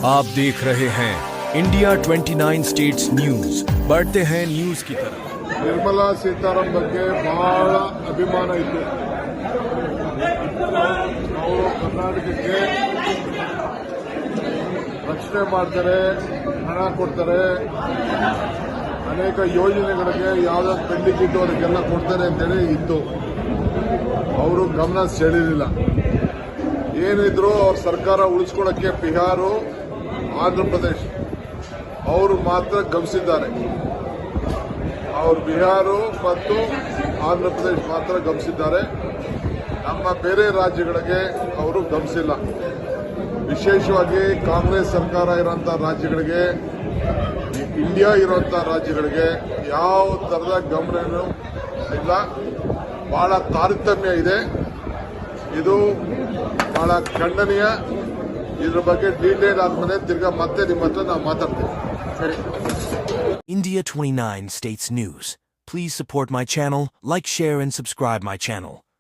आप देख रहे हैं इंडिया 29 स्टेट्स न्यूज। बढ़ते हैं न्यूज की तरफ। ನಿರ್ಮಲಾ ಸೀತಾರಾಮನ್ ಬಗ್ಗೆ ಬಹಳ ಅಭಿಮಾನ ಇತ್ತು. ಅವರು ಕರ್ನಾಟಕಕ್ಕೆ ರಕ್ಷಣೆ ಮಾಡ್ತಾರೆ, ಹಣ ಕೊಡ್ತಾರೆ, ಅನೇಕ ಯೋಜನೆಗಳಿಗೆ ಯಾವ್ದಾದ್ರು ಪೆಂಡಿಂಗ್ ಇದ್ದು ಅದಕ್ಕೆಲ್ಲ ಕೊಡ್ತಾರೆ ಅಂತೇಳಿ ಇತ್ತು. ಅವರು ಗಮನ ಸೆಳೆಯಲಿಲ್ಲ. ಏನಿದ್ರು ಅವ್ರ ಸರ್ಕಾರ ಉಳಿಸ್ಕೊಳ್ಳಕ್ಕೆ ಬಿಹಾರ, ಆಂಧ್ರ ಪ್ರದೇಶ ಅವರು ಮಾತ್ರ ಗಮನಿಸಿದ್ದಾರೆ. ಅವರು ಬಿಹಾರ ಮತ್ತು ಆಂಧ್ರ ಪ್ರದೇಶ ಮಾತ್ರ ಗಮನಿಸಿದ್ದಾರೆ. ನಮ್ಮ ಬೇರೆ ರಾಜ್ಯಗಳಿಗೆ ಅವರು ಗಮನಿಸಿಲ್ಲ. ವಿಶೇಷವಾಗಿ ಕಾಂಗ್ರೆಸ್ ಸರ್ಕಾರ ಇರುವಂತಹ ರಾಜ್ಯಗಳಿಗೆ, ಇಂಡಿಯಾ ಇರುವಂತಹ ರಾಜ್ಯಗಳಿಗೆ ಯಾವ ತರದ ಗಮನನೂ ಇಲ್ಲ. ಬಹಳ ತಾರತಮ್ಯ ಇದೆ. ಇದು ಬಹಳ ಖಂಡನೀಯ. ಇದ್ರ ಬಗ್ಗೆ ಡೀಟೇಲ್ ಆದ್ಮೇಲೆ ತಿರ್ಗಾ ಮತ್ತೆ ನಿಮ್ಮ ಹತ್ರ ನಾವು ಮಾತಾಡ್ತೀವಿ. ಸರಿ. India 29 States News. Please support my channel, like, share and subscribe my channel.